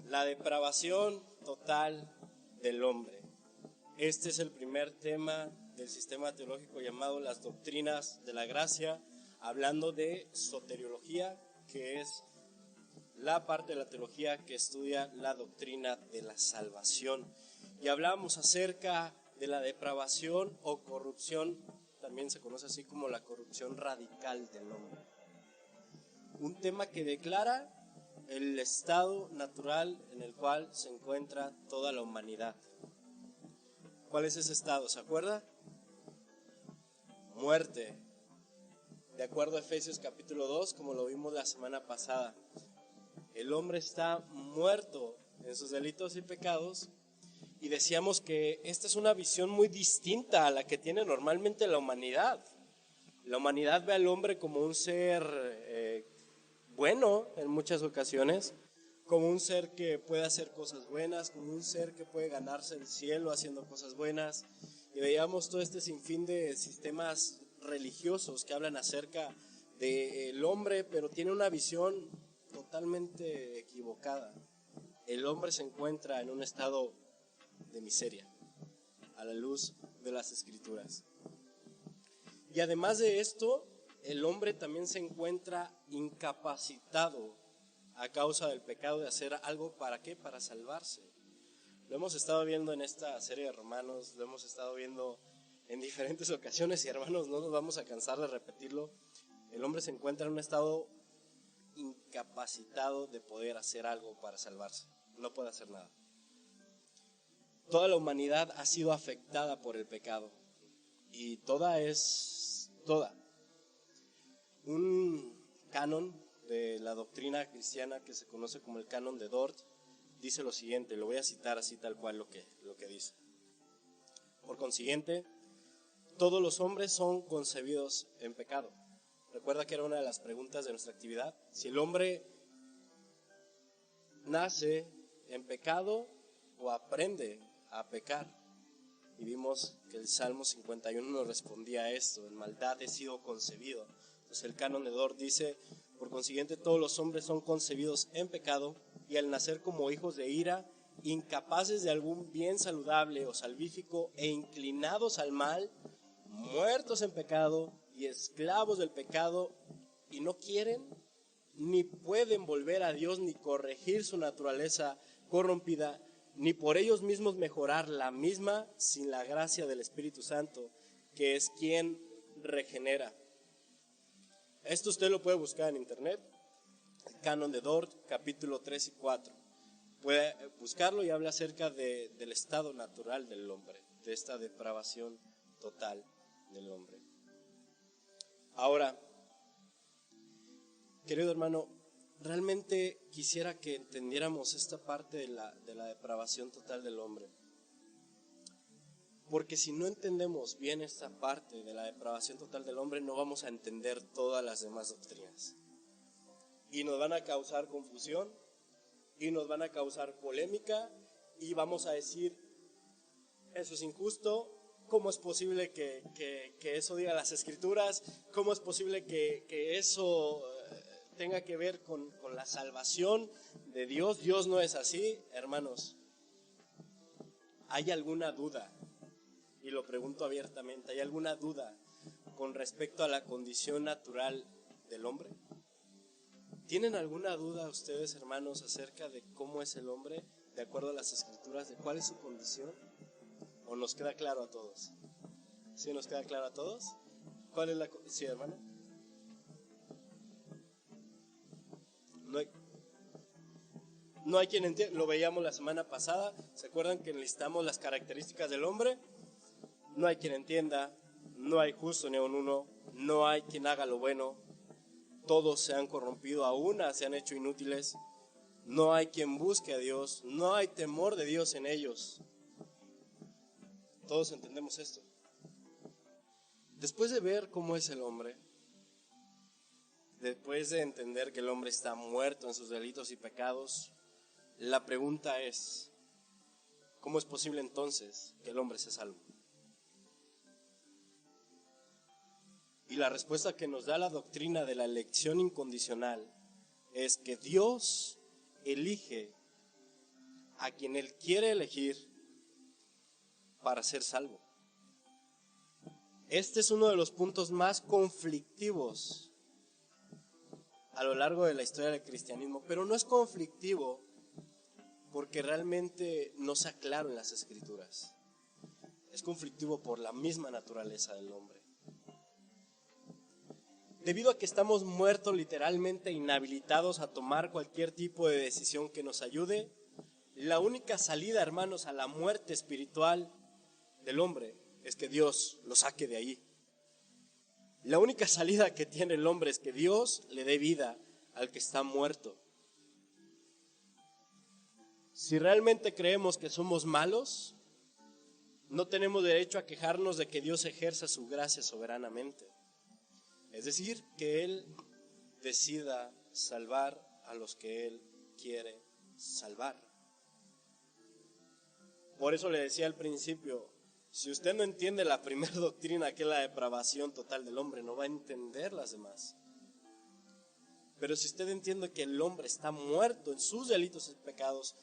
La depravación total del hombre. Este es el primer tema del sistema teológico llamado las doctrinas de la gracia, hablando de soteriología, que es la parte de la teología que estudia la doctrina de la salvación. Y hablamos acerca de la depravación o corrupción, también se conoce así como la corrupción radical del hombre. Un tema que declara el estado natural en el cual se encuentra toda la humanidad. ¿Cuál es ese estado? ¿Se acuerda? Muerte. De acuerdo a Efesios capítulo 2, como lo vimos la semana pasada, el hombre está muerto en sus delitos y pecados, y decíamos que esta es una visión muy distinta a la que tiene normalmente la humanidad. La humanidad ve al hombre como un ser bueno en muchas ocasiones, como un ser que puede hacer cosas buenas, como un ser que puede ganarse el cielo haciendo cosas buenas. Y veíamos todo este sinfín de sistemas religiosos que hablan acerca del hombre, pero tiene una visión totalmente equivocada. El hombre se encuentra en un estado de miseria, a la luz de las Escrituras. Y además de esto, el hombre también se encuentra incapacitado a causa del pecado de hacer algo. ¿Para qué? Para salvarse. Lo hemos estado viendo en esta serie de Romanos, lo hemos estado viendo en diferentes ocasiones y hermanos, no nos vamos a cansar de repetirlo. El hombre se encuentra en un estado incapacitado de poder hacer algo para salvarse. No puede hacer nada. Toda la humanidad ha sido afectada por el pecado. Y toda. Un canon de la doctrina cristiana que se conoce como el canon de Dort dice lo siguiente, lo voy a citar así tal cual lo que dice. Por consiguiente, todos los hombres son concebidos en pecado. Recuerda que era una de las preguntas de nuestra actividad. Si el hombre nace en pecado o aprende a pecar. Y vimos que el Salmo 51 nos respondía a esto: en maldad he sido concebido. Entonces el canon de Dort dice: por consiguiente todos los hombres son concebidos en pecado, y al nacer como hijos de ira, incapaces de algún bien saludable o salvífico, e inclinados al mal, muertos en pecado y esclavos del pecado, y no quieren ni pueden volver a Dios ni corregir su naturaleza corrompida, ni por ellos mismos mejorar la misma sin la gracia del Espíritu Santo, que es quien regenera. Esto usted lo puede buscar en internet, el canon de Dort, capítulo 3 y 4. Puede buscarlo y habla acerca del estado natural del hombre, de esta depravación total del hombre. Ahora, querido hermano, realmente quisiera que entendiéramos esta parte de la depravación total del hombre. Porque si no entendemos bien esta parte de la depravación total del hombre, no vamos a entender todas las demás doctrinas. Y nos van a causar confusión, y nos van a causar polémica, y vamos a decir, eso es injusto. ¿Cómo es posible que eso diga las Escrituras? ¿Cómo es posible que eso tenga que ver con la salvación de Dios? Dios no es así, hermanos. ¿Hay alguna duda? Y lo pregunto abiertamente, ¿hay alguna duda con respecto a la condición natural del hombre? ¿Tienen alguna duda ustedes, hermanos, acerca de cómo es el hombre, de acuerdo a las Escrituras, de cuál es su condición? ¿O nos queda claro a todos? ¿Sí nos queda claro a todos? ¿Cuál es la condición? Sí, hermano. No hay quien entienda. Lo veíamos la semana pasada. ¿Se acuerdan que enlistamos las características del hombre? No hay quien entienda, no hay justo ni un uno, no hay quien haga lo bueno, todos se han corrompido, aún se han hecho inútiles, no hay quien busque a Dios, no hay temor de Dios en ellos. Todos entendemos esto. Después de ver cómo es el hombre, después de entender que el hombre está muerto en sus delitos y pecados, la pregunta es, ¿cómo es posible entonces que el hombre sea salvo? Y la respuesta que nos da la doctrina de la elección incondicional es que Dios elige a quien Él quiere elegir para ser salvo. Este es uno de los puntos más conflictivos a lo largo de la historia del cristianismo, pero no es conflictivo porque realmente no se aclara en las Escrituras. Es conflictivo por la misma naturaleza del hombre. Debido a que estamos muertos, literalmente inhabilitados a tomar cualquier tipo de decisión que nos ayude, la única salida, hermanos, a la muerte espiritual del hombre es que Dios lo saque de ahí. La única salida que tiene el hombre es que Dios le dé vida al que está muerto. Si realmente creemos que somos malos, no tenemos derecho a quejarnos de que Dios ejerza su gracia soberanamente. Es decir, que Él decida salvar a los que Él quiere salvar. Por eso le decía al principio, si usted no entiende la primera doctrina, que es la depravación total del hombre, no va a entender las demás. Pero si usted entiende que el hombre está muerto en sus delitos y pecados,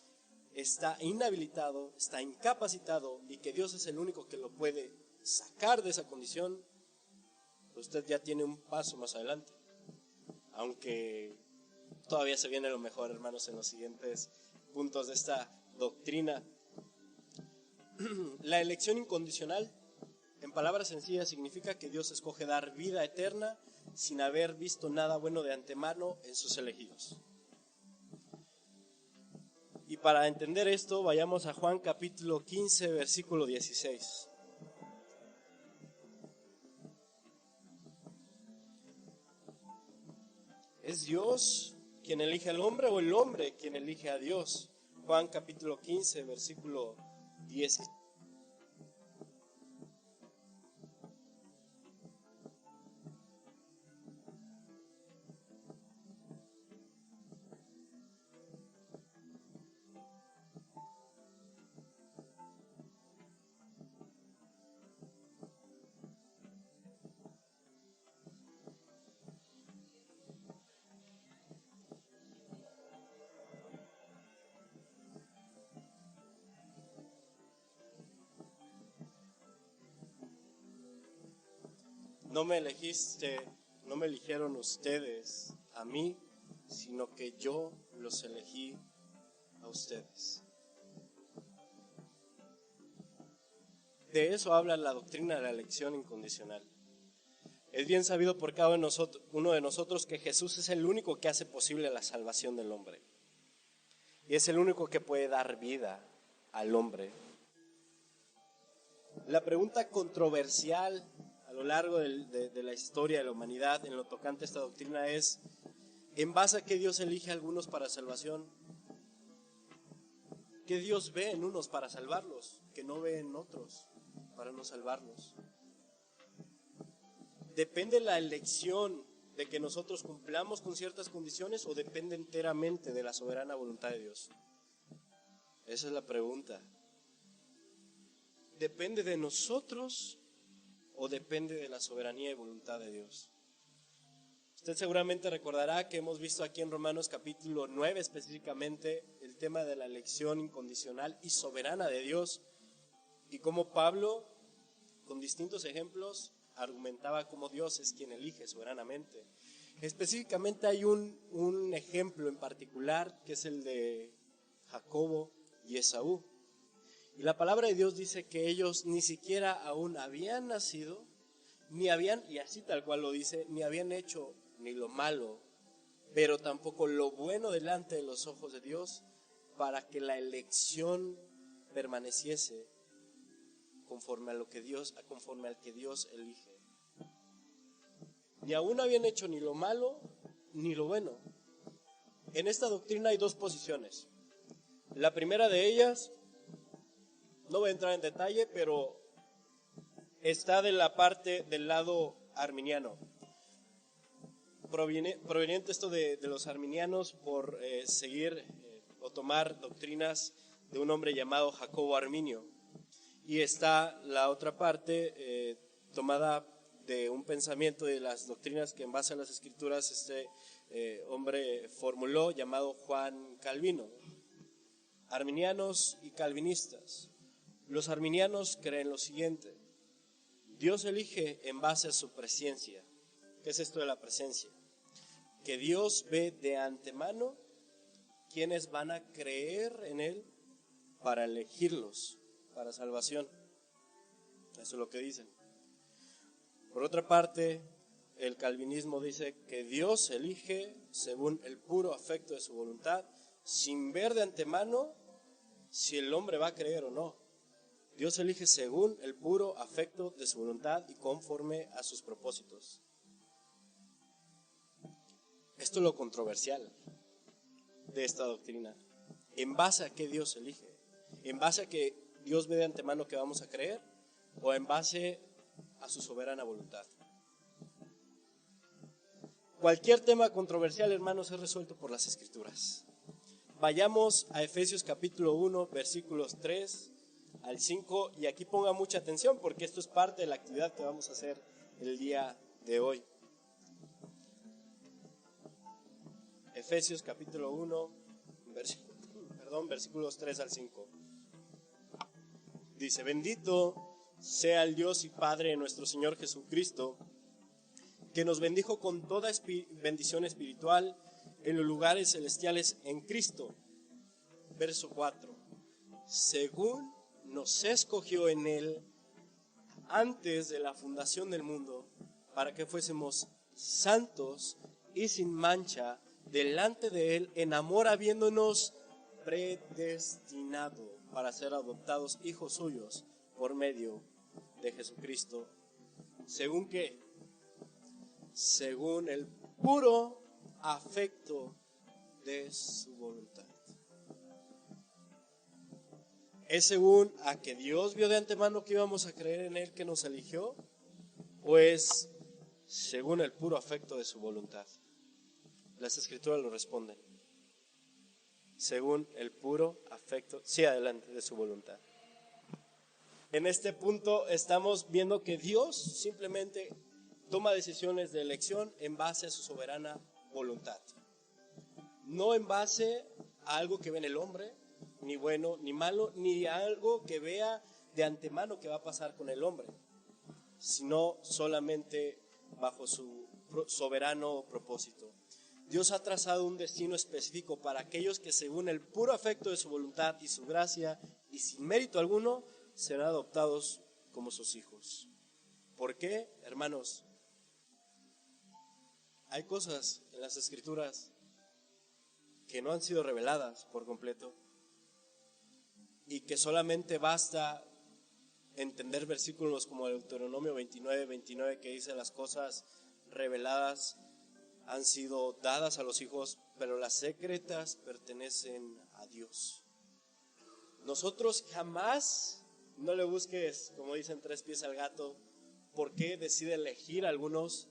está inhabilitado, está incapacitado y que Dios es el único que lo puede sacar de esa condición, usted ya tiene un paso más adelante. Aunque todavía se viene lo mejor, hermanos, en los siguientes puntos de esta doctrina. La elección incondicional, en palabras sencillas, significa que Dios escoge dar vida eterna sin haber visto nada bueno de antemano en sus elegidos. Y para entender esto, vayamos a Juan capítulo 15, versículo 16. ¿Es Dios quien elige al hombre o el hombre quien elige a Dios? Juan capítulo 15, versículo 16. No me eligieron ustedes a mí, sino que yo los elegí a ustedes. De eso habla la doctrina de la elección incondicional. Es bien sabido por cada uno de nosotros que Jesús es el único que hace posible la salvación del hombre. Y es el único que puede dar vida al hombre. La pregunta controversial a lo largo de la historia de la humanidad en lo tocante a esta doctrina es: ¿en base a qué Dios elige a algunos para salvación? ¿Qué Dios ve en unos para salvarlos, que no ve en otros para no salvarlos? ¿Depende la elección de que nosotros cumplamos con ciertas condiciones o depende enteramente de la soberana voluntad de Dios? Esa es la pregunta. ¿Depende de nosotros o depende de la soberanía y voluntad de Dios? Usted seguramente recordará que hemos visto aquí en Romanos capítulo 9 específicamente el tema de la elección incondicional y soberana de Dios, y cómo Pablo, con distintos ejemplos, argumentaba cómo Dios es quien elige soberanamente. Específicamente hay un ejemplo en particular que es el de Jacobo y Esaú. Y la palabra de Dios dice que ellos ni siquiera aún habían nacido, ni habían, y así tal cual lo dice, ni habían hecho ni lo malo, pero tampoco lo bueno delante de los ojos de Dios, para que la elección permaneciese conforme al que Dios elige. Ni aún habían hecho ni lo malo ni lo bueno. En esta doctrina hay dos posiciones. La primera de ellas, no voy a entrar en detalle, pero está de la parte del lado arminiano. Proveniente esto de los arminianos por seguir o tomar doctrinas de un hombre llamado Jacobo Arminio. Y está la otra parte tomada de un pensamiento de las doctrinas que en base a las Escrituras este hombre formuló, llamado Juan Calvino. arminianos y calvinistas. Los arminianos creen lo siguiente: Dios elige en base a su presencia. ¿Qué es esto de la presencia? Que Dios ve de antemano quienes van a creer en Él para elegirlos para salvación. Eso es lo que dicen. Por otra parte, el calvinismo dice que Dios elige según el puro afecto de su voluntad, sin ver de antemano si el hombre va a creer o no. Dios elige según el puro afecto de su voluntad y conforme a sus propósitos. Esto es lo controversial de esta doctrina. ¿En base a qué Dios elige? ¿En base a que Dios ve de antemano que vamos a creer? ¿O en base a su soberana voluntad? Cualquier tema controversial, hermanos, es resuelto por las Escrituras. Vayamos a Efesios capítulo 1, versículos 3 al 5, y aquí ponga mucha atención porque esto es parte de la actividad que vamos a hacer el día de hoy. Efesios capítulo 1, versículos 3 al 5. Dice: bendito sea el Dios y Padre de nuestro Señor Jesucristo, que nos bendijo con toda bendición espiritual en los lugares celestiales en Cristo. Verso 4. Según nos escogió en Él antes de la fundación del mundo, para que fuésemos santos y sin mancha delante de Él, en amor, habiéndonos predestinado para ser adoptados hijos suyos por medio de Jesucristo. ¿Según qué? Según el puro afecto de su voluntad. ¿Es según a que Dios vio de antemano que íbamos a creer en Él que nos eligió? ¿O es según el puro afecto de su voluntad? Las Escrituras lo responden: según el puro afecto, sí, adelante, de su voluntad. En este punto estamos viendo que Dios simplemente toma decisiones de elección en base a su soberana voluntad, no en base a algo que ve en el hombre, ni bueno ni malo, ni a algo que vea de antemano que va a pasar con el hombre, sino solamente bajo su soberano propósito. Dios ha trazado un destino específico para aquellos que, según el puro afecto de su voluntad y su gracia y sin mérito alguno, serán adoptados como sus hijos. ¿Por qué, hermanos? Hay cosas en las Escrituras que no han sido reveladas por completo y que solamente basta entender versículos como el Deuteronomio 29 que dice: las cosas reveladas han sido dadas a los hijos, pero las secretas pertenecen a Dios. Nosotros jamás, no le busques, como dicen, tres pies al gato, por qué decide elegir a algunos,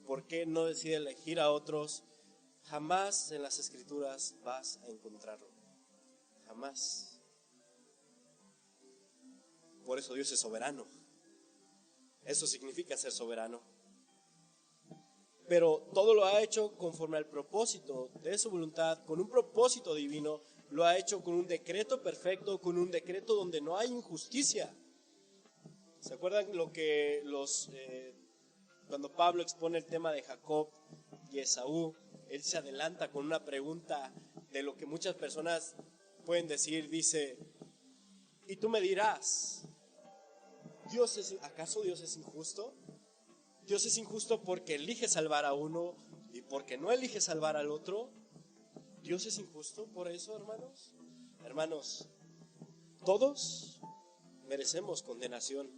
por qué no decide elegir a otros. Jamás en las Escrituras vas a encontrarlo, jamás. Por eso Dios es soberano. Eso significa ser soberano. Pero todo lo ha hecho conforme al propósito de su voluntad, con un propósito divino. Lo ha hecho con un decreto perfecto, con un decreto donde no hay injusticia. ¿Se acuerdan lo que cuando Pablo expone el tema de Jacob y Esaú, él se adelanta con una pregunta de lo que muchas personas pueden decir? Dice: y tú me dirás, ¿acaso Dios es injusto? Dios es injusto porque elige salvar a uno y porque no elige salvar al otro. ¿Dios es injusto por eso, hermanos? Hermanos, todos merecemos condenación.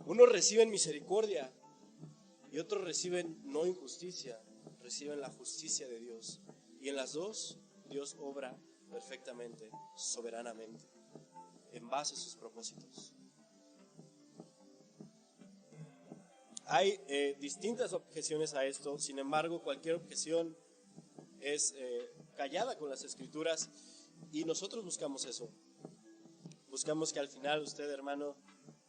Unos reciben misericordia y otros reciben no injusticia, reciben la justicia de Dios. Y en las dos, Dios obra perfectamente, soberanamente, en base a sus propósitos. Hay distintas objeciones a esto. Sin embargo, cualquier objeción es callada con las Escrituras, y nosotros buscamos eso. Buscamos que al final usted, hermano,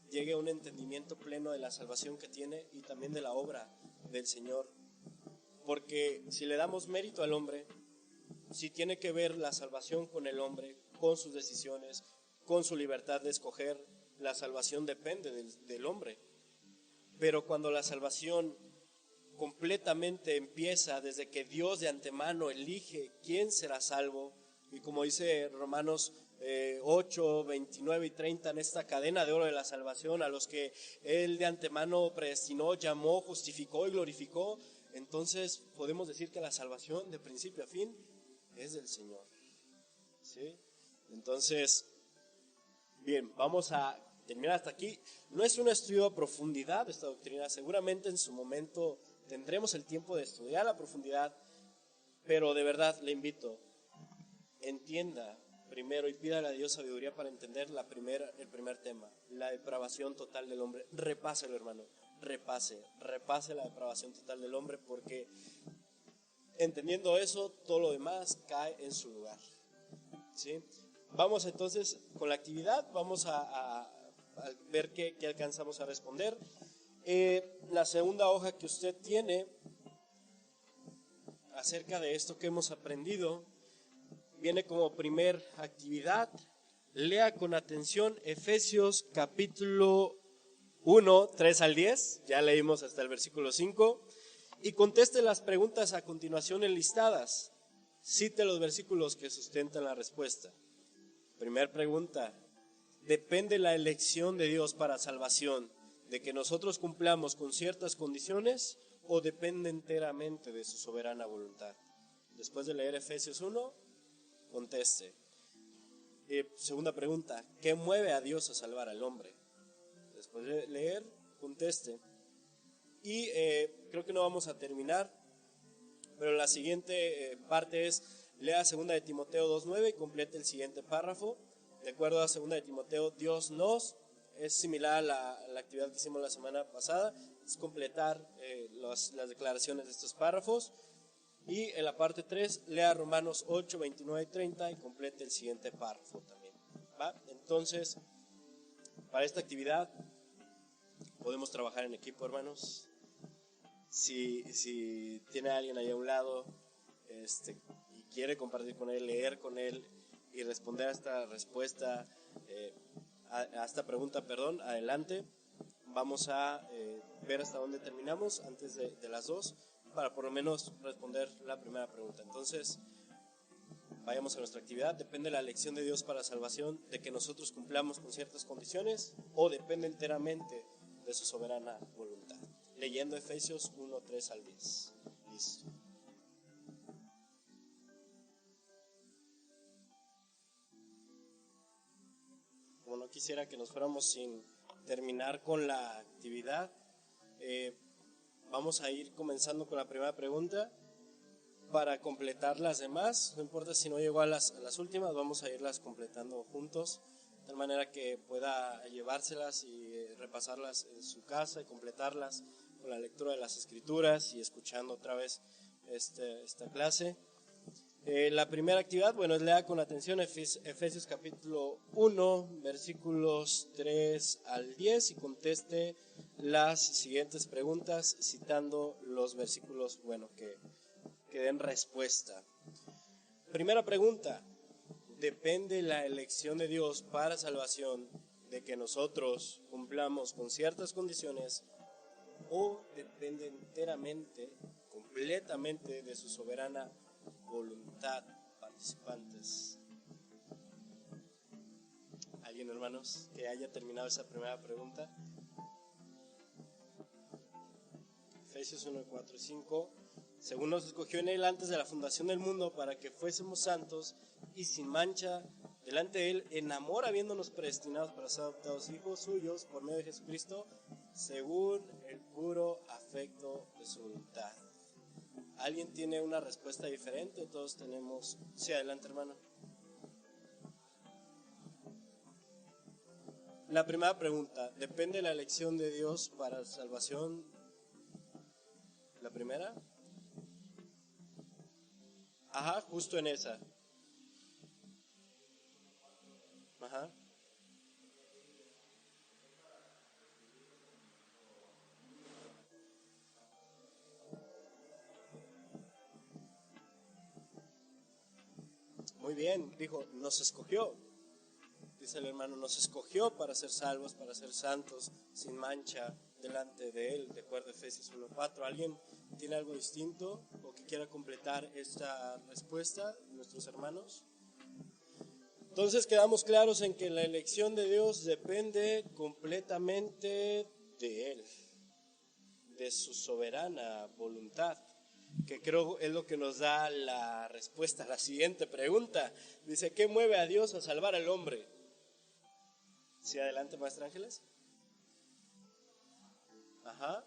llegue a un entendimiento pleno de la salvación que tiene y también de la obra del Señor. Porque si le damos mérito al hombre, si tiene que ver la salvación con el hombre, con sus decisiones, con su libertad de escoger, la salvación depende del hombre. Pero cuando la salvación completamente empieza desde que Dios de antemano elige quién será salvo, y como dice Romanos 8, 29 y 30, en esta cadena de oro de la salvación, a los que Él de antemano predestinó, llamó, justificó y glorificó, entonces podemos decir que la salvación de principio a fin es del Señor. ¿Sí? Entonces, bien, vamos a terminar hasta aquí. No es un estudio a profundidad de esta doctrina, seguramente en su momento tendremos el tiempo de estudiar a profundidad, pero de verdad le invito, entienda primero y pídale a Dios sabiduría para entender el primer tema, la depravación total del hombre. Repáselo, hermano, repase la depravación total del hombre, porque entendiendo eso, todo lo demás cae en su lugar. ¿Sí? Vamos entonces con la actividad, vamos a ver qué alcanzamos a responder. La segunda hoja que usted tiene acerca de esto que hemos aprendido viene como primer actividad. Lea con atención Efesios capítulo 1, 3 al 10, ya leímos hasta el versículo 5, y conteste las preguntas a continuación enlistadas. Cite los versículos que sustentan la respuesta. Primera pregunta: ¿depende la elección de Dios para salvación de que nosotros cumplamos con ciertas condiciones o depende enteramente de su soberana voluntad? Después de leer Efesios 1, conteste. Segunda pregunta: ¿qué mueve a Dios a salvar al hombre? Después de leer, conteste. Y creo que no vamos a terminar, pero la siguiente parte es: lea 2 de Timoteo 2:9 y complete el siguiente párrafo. De acuerdo a 2 de Timoteo, Dios nos, es similar a la actividad que hicimos la semana pasada, es completar las declaraciones de estos párrafos. Y en la parte 3, lea Romanos 8, 29 y 30 y complete el siguiente párrafo también. ¿Va? Entonces, para esta actividad podemos trabajar en equipo, hermanos. Si tiene a alguien ahí a un lado y quiere compartir con él, leer con él y responder a esta respuesta, a esta pregunta, adelante. Vamos a ver hasta dónde terminamos antes de las 2, para por lo menos responder la primera pregunta. Entonces, vayamos a nuestra actividad. ¿Depende la elección de Dios para salvación de que nosotros cumplamos con ciertas condiciones o depende enteramente de su soberana voluntad? Leyendo Efesios 1, 3 al 10. Listo. Como no quisiera que nos fuéramos sin terminar con la actividad, vamos a ir comenzando con la primera pregunta para completar las demás. No importa si no llegó a las últimas, vamos a irlas completando juntos, de tal manera que pueda llevárselas y repasarlas en su casa y completarlas con la lectura de las Escrituras y escuchando otra vez esta clase. La primera actividad, es lea con atención Efesios capítulo 1, versículos 3 al 10 y conteste las siguientes preguntas citando los versículos, que den respuesta. Primera pregunta: ¿depende la elección de Dios para salvación de que nosotros cumplamos con ciertas condiciones o depende enteramente, completamente de su soberana voluntad? Participantes. ¿Alguien, hermanos, que haya terminado esa primera pregunta? Efesios 1, 4 y 5. Según nos escogió en Él antes de la fundación del mundo para que fuésemos santos y sin mancha delante de Él, en amor habiéndonos predestinados para ser adoptados hijos suyos por medio de Jesucristo, según el puro afecto de su voluntad. ¿Alguien tiene una respuesta diferente? Todos tenemos. Sí, adelante, hermano. La primera pregunta: ¿depende la elección de Dios para salvación? ¿La primera? Ajá, justo en esa. Ajá. bien, dijo, nos escogió. Dice el hermano, nos escogió para ser salvos, para ser santos, sin mancha, delante de Él, de acuerdo a Efesios 1:4. ¿Alguien tiene algo distinto o que quiera completar esta respuesta, nuestros hermanos? Entonces quedamos claros en que la elección de Dios depende completamente de Él, de su soberana voluntad, que creo es lo que nos da la respuesta a la siguiente pregunta. Dice, ¿qué mueve a Dios a salvar al hombre? Sí, adelante, Maestra Ángeles. Ajá,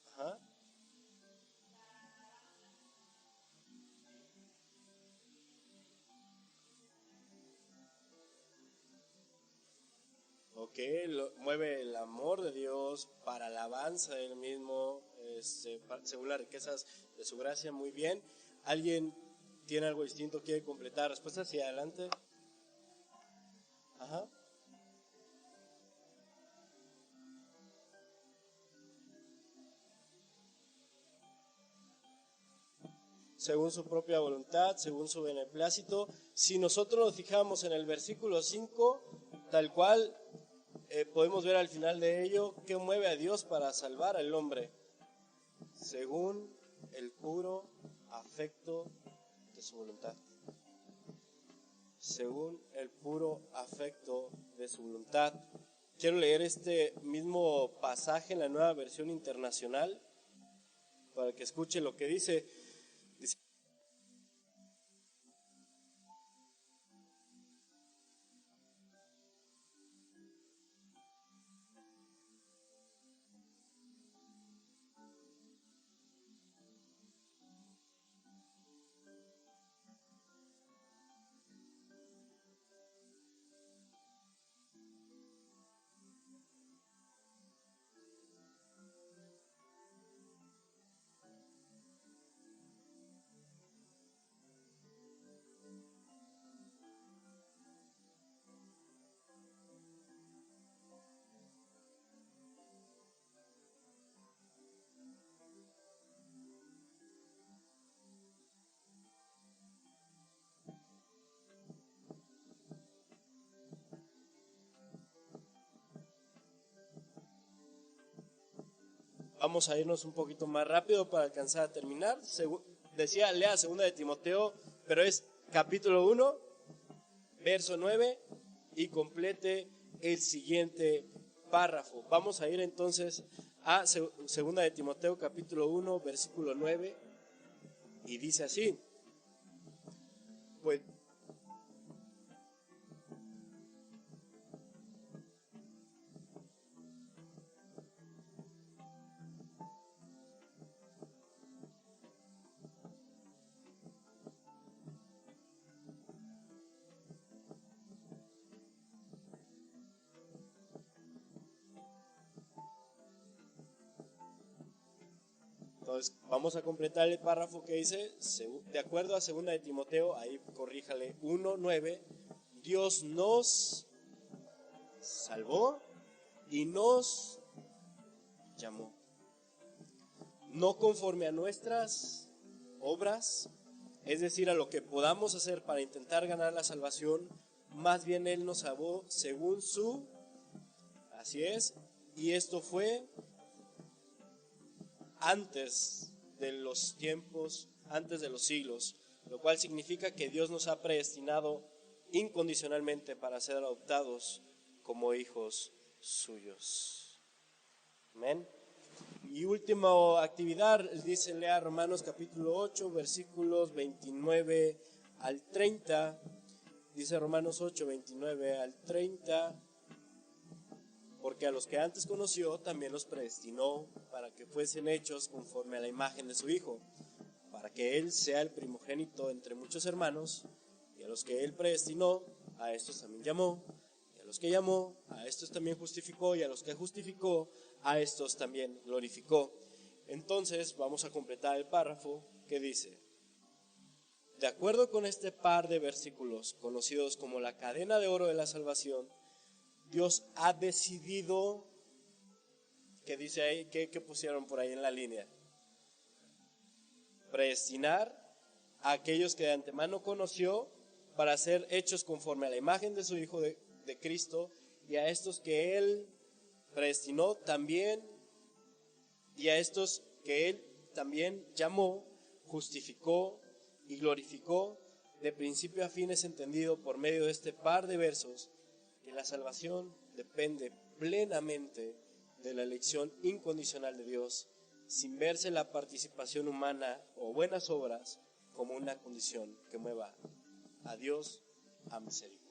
ajá. Ok, mueve el amor de Dios para alabanza de Él mismo, según las riquezas de su gracia, muy bien. ¿Alguien tiene algo distinto, quiere completar? Respuesta, sí, adelante. Ajá. Según su propia voluntad, según su beneplácito. Si nosotros nos fijamos en el versículo 5, tal cual, podemos ver al final de ello qué mueve a Dios para salvar al hombre, según el puro afecto de su voluntad. Según el puro afecto de su voluntad. Quiero leer este mismo pasaje en la Nueva Versión Internacional para que escuche lo que dice. Vamos a irnos un poquito más rápido para alcanzar a terminar. Decía, lea 2 de Timoteo, pero es capítulo 1, verso 9, y complete el siguiente párrafo. Vamos a ir entonces a 2 de Timoteo, capítulo 1, versículo 9, y dice así. Pues entonces, vamos a completar el párrafo que dice, de acuerdo a 2 de Timoteo, ahí corríjale, 1:9, Dios nos salvó y nos llamó. No conforme a nuestras obras, es decir, a lo que podamos hacer para intentar ganar la salvación, más bien Él nos salvó según su, así es, y esto fue antes de los tiempos, antes de los siglos, lo cual significa que Dios nos ha predestinado incondicionalmente para ser adoptados como hijos suyos. Amén. Y última actividad, dice, lea Romanos capítulo 8, versículos 29 al 30. Dice Romanos 8, 29 al 30. Porque a los que antes conoció también los predestinó para que fuesen hechos conforme a la imagen de su Hijo, para que Él sea el primogénito entre muchos hermanos. Y a los que Él predestinó, a estos también llamó. Y a los que llamó, a estos también justificó. Y a los que justificó, a estos también glorificó. Entonces vamos a completar el párrafo que dice: de acuerdo con este par de versículos, conocidos como la cadena de oro de la salvación, Dios ha decidido, ¿qué dice ahí? ¿Qué pusieron por ahí en la línea? Predestinar a aquellos que de antemano conoció para ser hechos conforme a la imagen de su Hijo de Cristo, y a estos que Él predestinó también, y a estos que Él también llamó, justificó y glorificó. De principio a fin es entendido por medio de este par de versos que la salvación depende plenamente de la elección incondicional de Dios, sin verse la participación humana o buenas obras como una condición que mueva a Dios a misericordia.